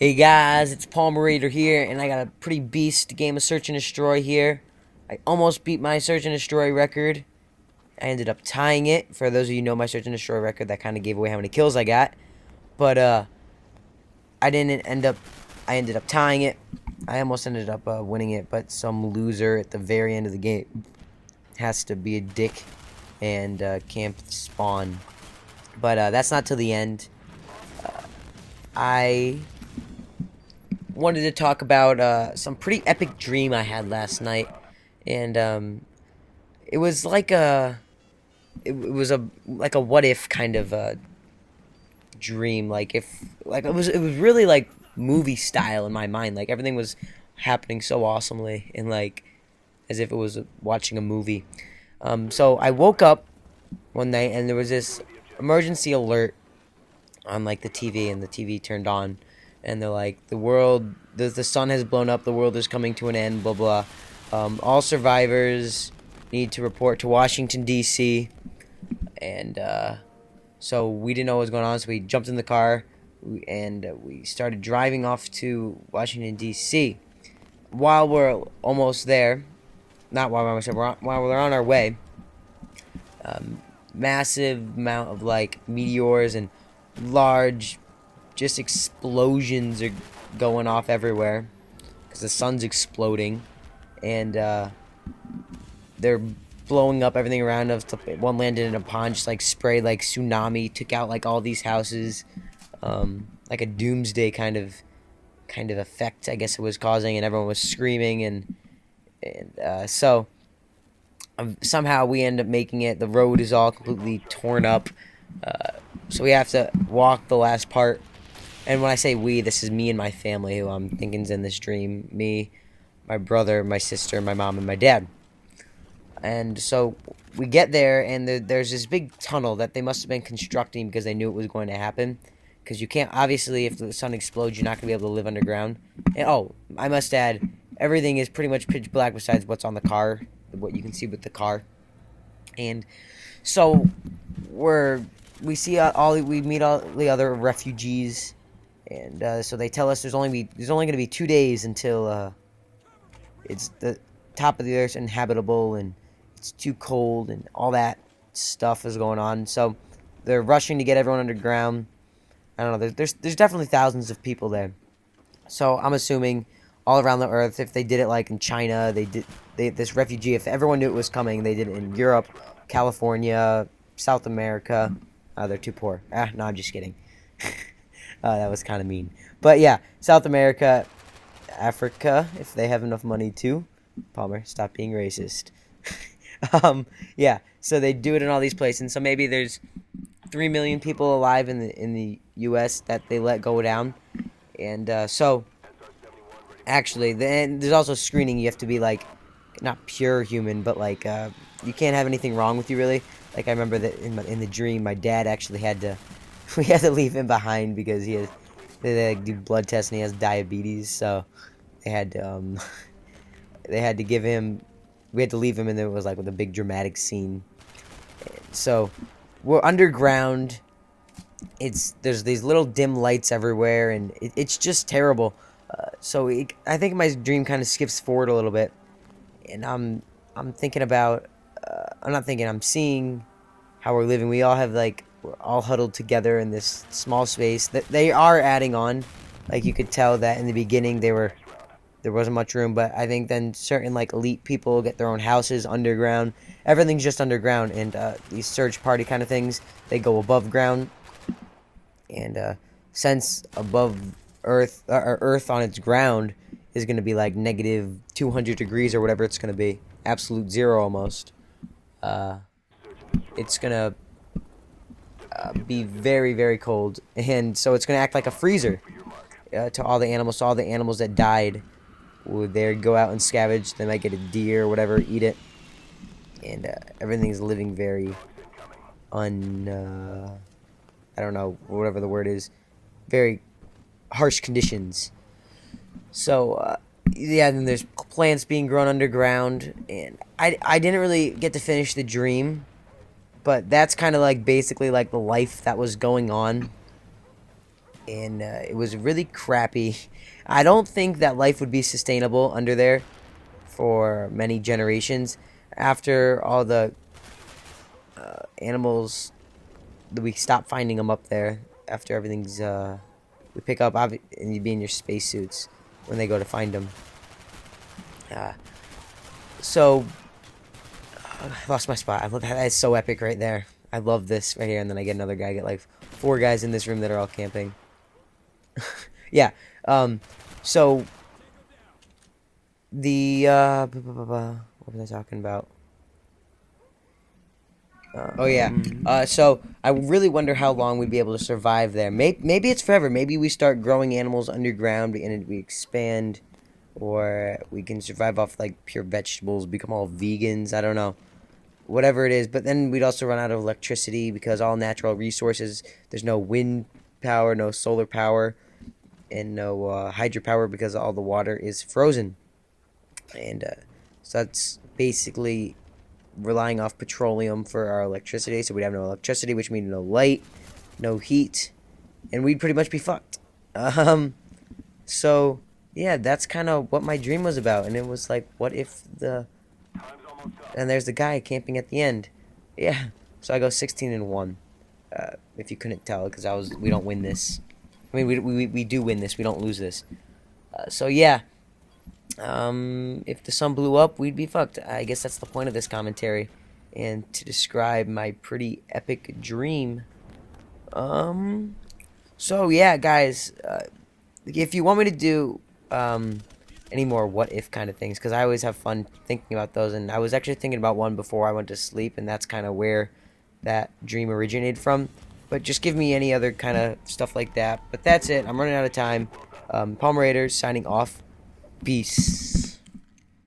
Hey guys, it's Palmerater here, and I got a pretty beast game of Search and Destroy here. I almost beat my Search and Destroy record. I ended up tying it. For those of you who know my Search and Destroy record, that kind of gave away how many kills I got. But I didn't end up. I ended up tying it. I almost ended up winning it, but some loser at the very end of the game has to be a dick and camp the spawn. But that's not till the end. I wanted to talk about some pretty epic dream I had last night, and it was like a what if kind of dream. Like if like it was really like movie style in my mind. Like everything was happening so awesomely and like as if it was watching a movie. So I woke up one night and there was this emergency alert on like the TV, and the TV turned on, and they're like, the sun has blown up, the world is coming to an end, blah blah. All survivors need to report to Washington D.C. And so we didn't know what was going on, so we jumped in the car and we started driving off to Washington D.C. While we're almost there, not while we're almost there, while we're on our way, massive amount of like meteors and large just explosions are going off everywhere because the sun's exploding, and they're blowing up everything around us. One landed in a pond, just like sprayed like tsunami, took out like all these houses, like a doomsday kind of effect, I guess it was causing, and everyone was screaming, and so somehow we end up making it. The road is all completely torn up. So we have to walk the last part. And when I say we, this is me and my family who I'm thinking's in this dream. Me, my brother, my sister, my mom, and my dad. And so we get there, and there's this big tunnel that they must have been constructing because they knew it was going to happen. Because you can't, obviously, if the sun explodes, you're not going to be able to live underground. And, oh, I must add, everything is pretty much pitch black besides what's on the car, what you can see with the car. And so we meet all the other refugees, and so they tell us there's only going to be 2 days until it's the top of the earth's inhabitable and it's too cold and all that stuff is going on. So they're rushing to get everyone underground. I don't know. There's definitely thousands of people there. So I'm assuming all around the earth, if they did it like in China, this refugee, if everyone knew it was coming, they did it in Europe, California, South America. They're too poor. No, I'm just kidding. That was kind of mean. But yeah, South America, Africa, if they have enough money too. Palmer, stop being racist. Yeah, so they do it in all these places. And so maybe there's 3 million people alive in the U.S. that they let go down. And so actually, then there's also screening. You have to be like not pure human, but like you can't have anything wrong with you really. Like I remember that in the dream, my dad actually we had to leave him behind because they like, do blood tests and he has diabetes, so they had to give him, we had to leave him, and there was like with a big dramatic scene. So we're underground. There's these little dim lights everywhere, and it's just terrible. I think my dream kind of skips forward a little bit, and I'm thinking about. I'm seeing how we're living. We're all huddled together in this small space. That they are adding on, like you could tell that in the beginning there wasn't much room, but I think then certain like elite people get their own houses underground. Everything's just underground, and these search party kind of things, they go above ground, and since above Earth or Earth on its ground is going to be like negative 200 degrees or whatever it's going to be, absolute zero almost. It's gonna be very, very cold, and so it's gonna act like a freezer to all the animals. So all the animals that died would there go out and scavenge. They might get a deer or whatever, eat it, and everything's living very I don't know, whatever the word is, very harsh conditions. So yeah, then there's plants being grown underground, and I didn't really get to finish the dream, but that's kind of like basically like the life that was going on and it was really crappy. I don't think that life would be sustainable under there for many generations after all the animals. We stop finding them up there after everything's we pick up and you'd be in your spacesuits when they go to find them. Uh, so I lost my spot. I love that. That's so epic right there. I love this right here, and then I get another guy. I get like 4 guys in this room that are all camping. Yeah. So the what was I talking about? Oh yeah. So I really wonder how long we'd be able to survive there. Maybe it's forever. Maybe we start growing animals underground and we expand, or we can survive off like pure vegetables, become all vegans. I don't know. Whatever it is. But then we'd also run out of electricity because all natural resources. There's no wind power, no solar power, and no hydropower because all the water is frozen. And so that's basically relying off petroleum for our electricity. So we'd have no electricity, which means no light, no heat, and we'd pretty much be fucked. So yeah, that's kind of what my dream was about. And it was like, what if the... And there's the guy camping at the end. Yeah. So I go 16-1. If you couldn't tell, because we don't win this. I mean, we do win this. We don't lose this. So yeah. If the sun blew up, we'd be fucked. I guess that's the point of this commentary, and to describe my pretty epic dream. So yeah, guys, if you want me to do any more what if kind of things, because I always have fun thinking about those, and I was actually thinking about one before I went to sleep, and that's kind of where that dream originated from. But just give me any other kind of stuff like that. But that's it. I'm running out of time. Palmerater signing off. Peace.